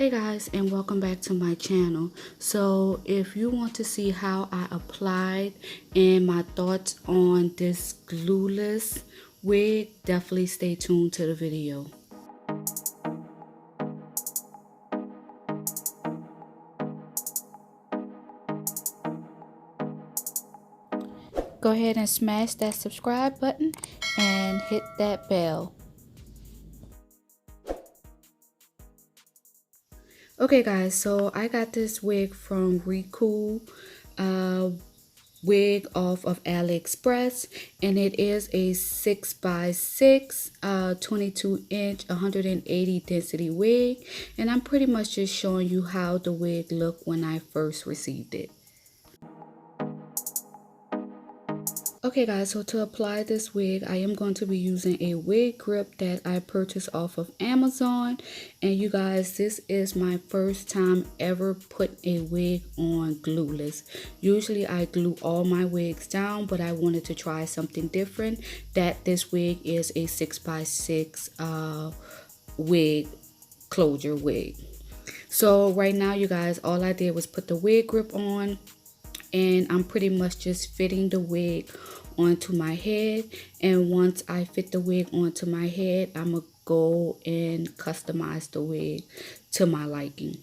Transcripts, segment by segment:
Hey guys, and welcome back to my channel. So if you want to see how I applied and my thoughts on this Glueless wig, definitely stay tuned to the video. Go ahead and smash that subscribe button and hit that bell. Okay guys, so I got this wig from Recool wig off of Aliexpress, and it is a 6x6 22-inch 180 density wig, and I'm pretty much just showing you how the wig looked when I first received it. Okay guys, so to apply this wig, I am going to be using a wig grip that I purchased off of Amazon. And you guys, this is my first time ever putting a wig on glueless. Usually I glue all my wigs down, but I wanted to try something different. That this wig is a 6x6 wig, closure wig. So right now you guys, all I did was put the wig grip on, and I'm pretty much just fitting the wig onto my head. And once I fit the wig onto my head, I'm gonna go and customize the wig to my liking.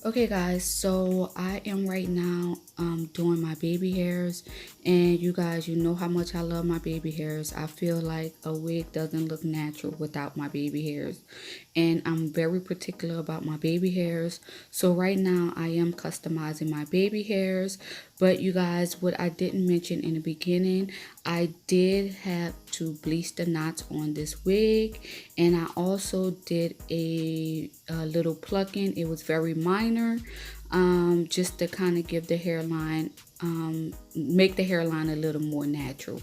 Okay guys, so I am right now doing my baby hairs, and you guys, you know how much I love my baby hairs. I feel like a wig doesn't look natural without my baby hairs, and I'm very particular about my baby hairs. So right now I am customizing my baby hairs. But you guys, what I didn't mention in the beginning, I did have to bleach the knots on this wig, and I also did a little plucking. It was very minor, just to kind of give the hairline, make the hairline a little more natural.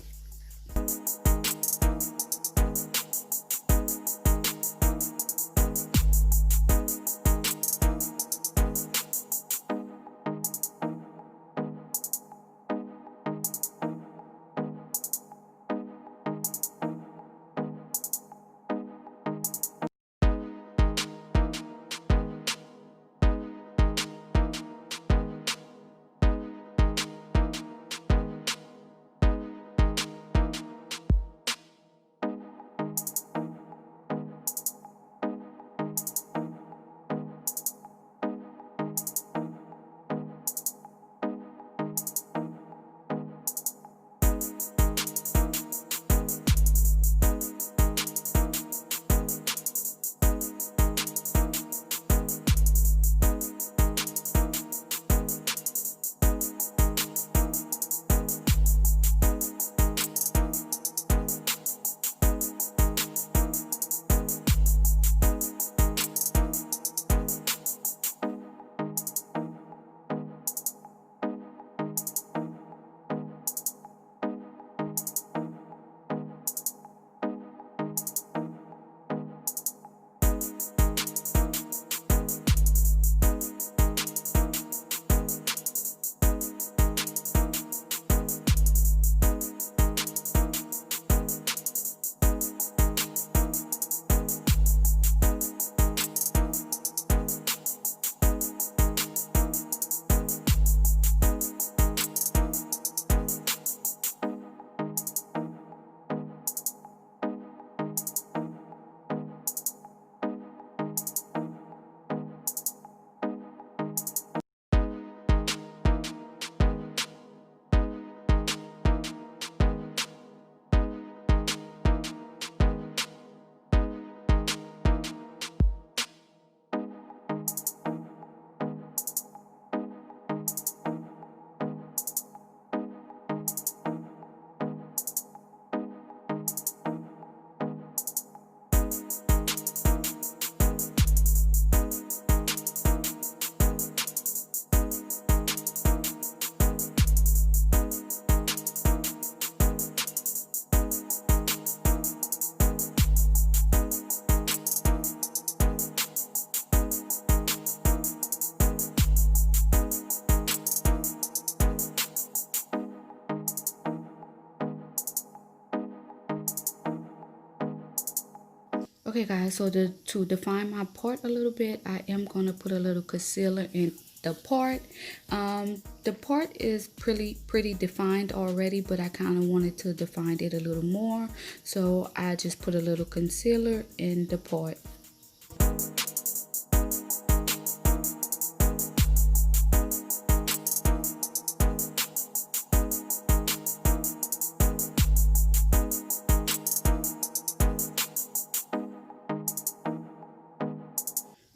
Okay guys, so to define my part a little bit, I am going to put a little concealer in the part. The part is pretty defined already, but I kind of wanted to define it a little more. So I just put a little concealer in the part.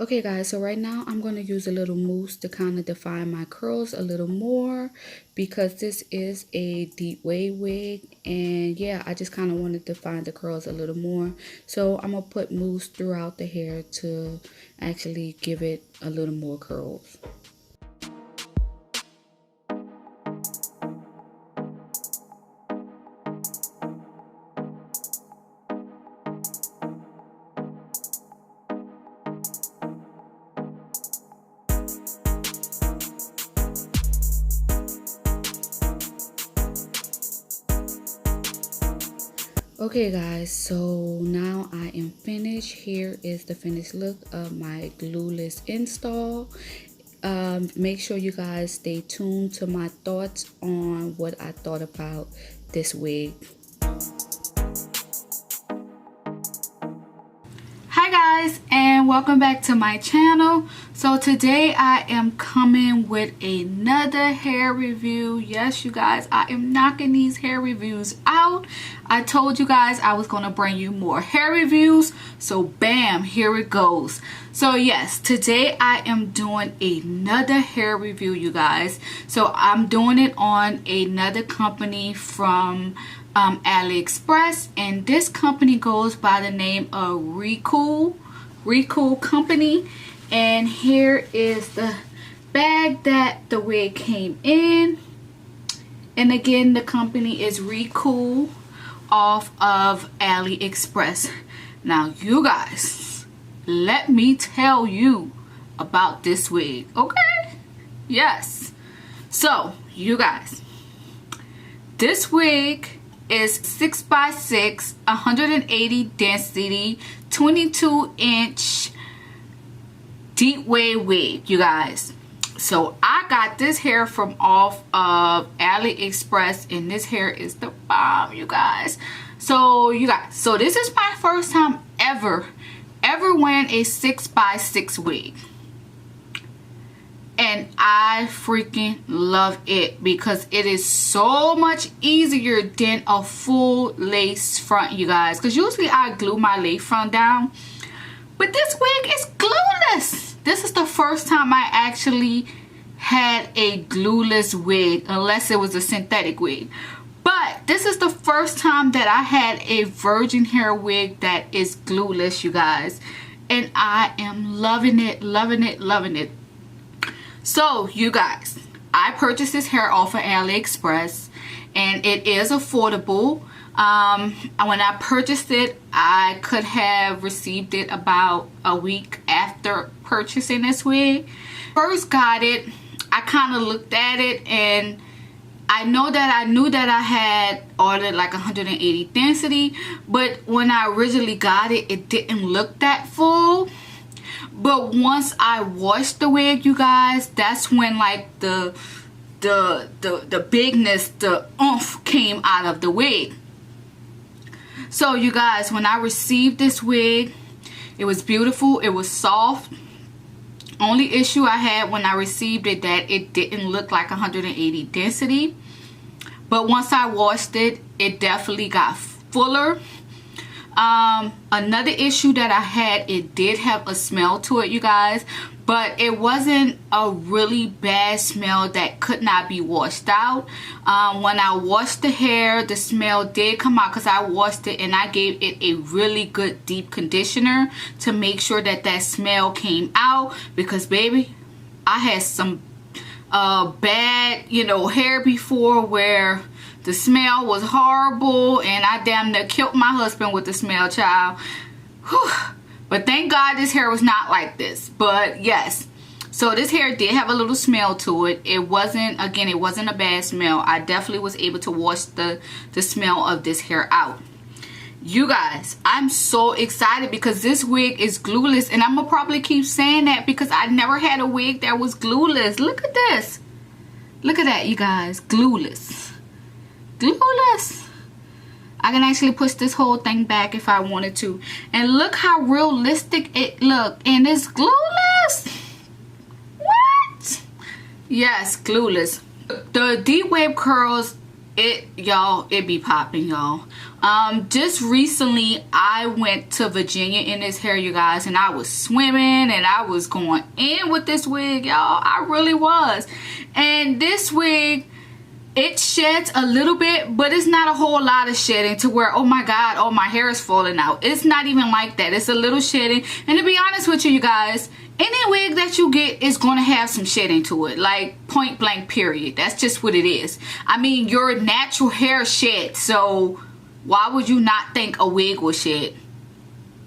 Okay guys, so right now I'm going to use a little mousse to kind of define my curls a little more, because this is a deep wave wig, and yeah, I just kind of wanted to define the curls a little more. So I'm going to put mousse throughout the hair to actually give it a little more curls. Okay guys, so now I am finished. Here is the finished look of my Glueless install. Make sure you guys stay tuned to my thoughts on what I thought about this wig. Hi guys, and welcome back to my channel. So today I am coming with another hair review. Yes, you guys, I am knocking these hair reviews out. I told you guys I was going to bring you more hair reviews, so bam, here it goes. So yes, today I am doing another hair review, you guys. So I'm doing it on another company from Aliexpress, and this company goes by the name of Recool company. And here is the bag that the wig came in, and again, the company is Recool off of Aliexpress. Now you guys, let me tell you about this wig, okay? Yes, so you guys, this wig is 6x6, 180 density, 22-inch deep wave wig, you guys. So I got this hair from off of Aliexpress, and this hair is the bomb, you guys. So you guys, so this is my first time ever wearing a 6x6 wig, and I freaking love it because it is so much easier than a full lace front, you guys. Because usually I glue my lace front down, but this wig is glueless. This is the first time I actually had a glueless wig, unless it was a synthetic wig. But this is the first time that I had a virgin hair wig that is glueless, you guys. And I am loving it, loving it, loving it. So you guys, I purchased this hair off of Aliexpress, and it is affordable. When I purchased it, I could have received it about a week after purchasing this wig. First got it, I kind of looked at it, and I knew that I had ordered like 180 density, but when I originally got it, it didn't look that full. But once I washed the wig, you guys, that's when like the bigness, the oomph came out of the wig. So you guys, when I received this wig, it was beautiful, it was soft. Only issue I had when I received it, that it didn't look like 180 density. But once I washed it, it definitely got fuller. Another issue that I had, it did have a smell to it, you guys, but it wasn't a really bad smell that could not be washed out. When I washed the hair, the smell did come out because I washed it and I gave it a really good deep conditioner to make sure that that smell came out, because baby, I had some bad, you know, hair before where the smell was horrible, and I damn near killed my husband with the smell, child. Whew. But thank God this hair was not like this. But yes, so this hair did have a little smell to it. It wasn't, again, it wasn't a bad smell. I definitely was able to wash the smell of this hair out. You guys, I'm so excited because this wig is glueless, and I'm gonna probably keep saying that because I never had a wig that was glueless. Look at this. Look at that, you guys. Glueless. Glueless. I can actually push this whole thing back if I wanted to. And look how realistic it looked. And it's glueless. What? Yes, glueless. The deep wave curls, it be popping, y'all. Just recently I went to Virginia in this hair, you guys, and I was swimming and I was going in with this wig, y'all. I really was. And this wig, it sheds a little bit, but it's not a whole lot of shedding to where, oh my god, oh, my hair is falling out. It's not even like that. It's a little shedding. And to be honest with you guys, any wig that you get is going to have some shedding to it, like point blank period. That's just what it is. I mean, your natural hair sheds, so why would you not think a wig will shed?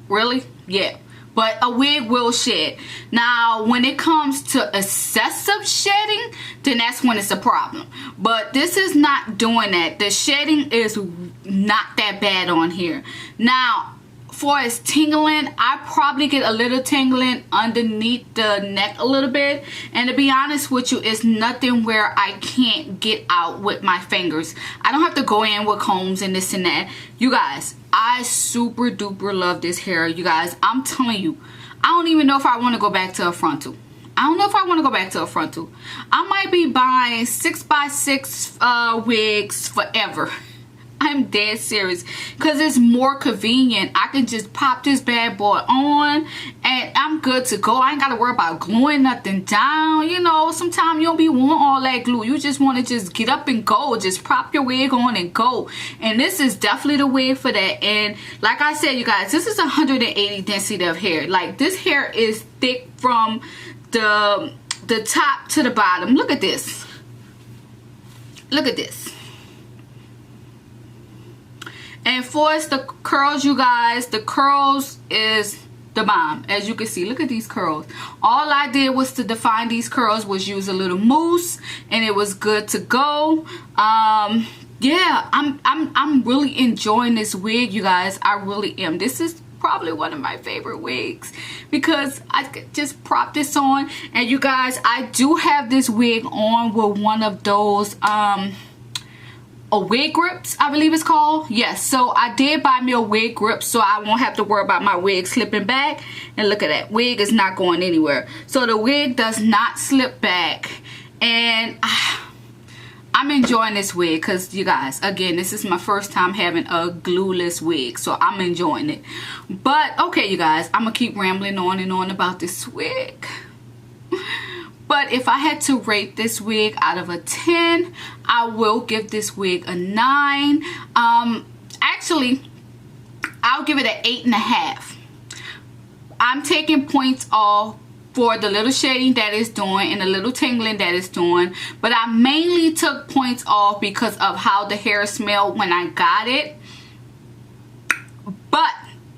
Really? Yeah. But a wig will shed. Now, when it comes to excessive shedding, then that's when it's a problem. But this is not doing that. The shedding is not that bad on here. Now, for as tingling, I probably get a little tingling underneath the neck a little bit. And to be honest with you, it's nothing where I can't get out with my fingers. I don't have to go in with combs and this and that. You guys, I super duper love this hair. You guys, I'm telling you, I don't even know if I want to go back to a frontal. I don't know if I want to go back to a frontal. I might be buying 6x6 wigs forever. I'm dead serious because it's more convenient. I can just pop this bad boy on and I'm good to go. I ain't got to worry about gluing nothing down. You know, sometimes you don't be wanting all that glue. You just want to just get up and go. Just prop your wig on and go. And this is definitely the wig for that. And like I said, you guys, this is 180 density of hair. Like, this hair is thick from the top to the bottom. Look at this. Look at this. And for the curls, you guys, the curls is the bomb. As you can see, look at these curls. All I did was to define these curls was use a little mousse, and it was good to go. Yeah, I'm really enjoying this wig, you guys. I really am. This is probably one of my favorite wigs because I could just prop this on. And you guys, I do have this wig on with one of those a wig grips, I believe it's called. Yes, so I did buy me a wig grip so I won't have to worry about my wig slipping back. And look at that, wig is not going anywhere. So the wig does not slip back. And I'm enjoying this wig because, you guys, again, this is my first time having a glueless wig, so I'm enjoying it. But okay, you guys, I'm gonna keep rambling on and on about this wig. But if I had to rate this wig out of a 10, I will give this wig a 9. Actually, I'll give it an 8.5. I'm taking points off for the little shading that it's doing and the little tingling that it's doing. But I mainly took points off because of how the hair smelled when I got it. But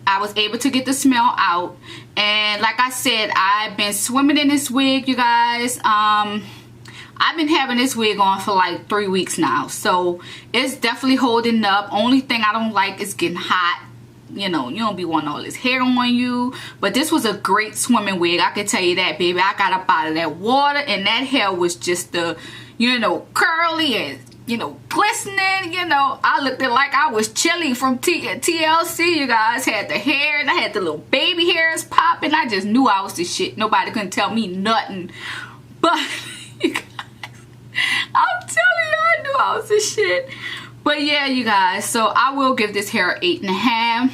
I was able to get the smell out. And like I said, I've been swimming in this wig, you guys. I've been having this wig on for like 3 weeks now. So it's definitely holding up. Only thing I don't like is getting hot. You know, you don't be wanting all this hair on you. But this was a great swimming wig. I can tell you that, baby. I got up out of that water and that hair was just the, you know, curly and, you know, glistening. You know, I looked like I was Chili from TLC, you guys. Had the hair and I had the little baby hairs popping. I just knew I was the shit. Nobody couldn't tell me nothing. But you guys, I'm telling you, I knew I was the shit. But yeah, you guys, so I will give this hair 8.5.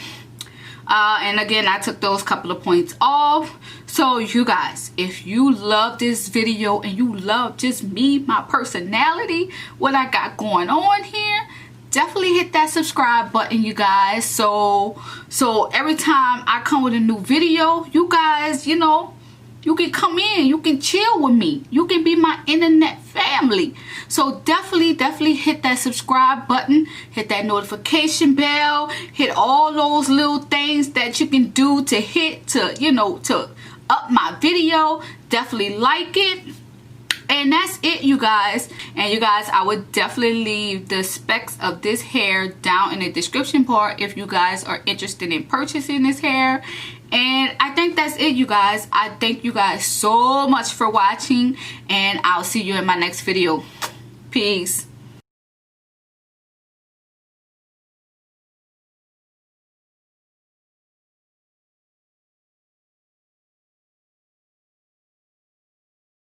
And again, I took those couple of points off. So you guys, if you love this video and you love just me, my personality, what I got going on here, definitely hit that subscribe button, you guys. So every time I come with a new video, you guys, you know, you can come in, you can chill with me, you can be my internet family. So definitely hit that subscribe button, hit that notification bell, hit all those little things that you can do to hit to, you know, to up my video. Definitely like it. And that's it, you guys. And you guys, I would definitely leave the specs of this hair down in the description part if you guys are interested in purchasing this hair. And I think that's it, you guys. I thank you guys so much for watching, and I'll see you in my next video. Peace.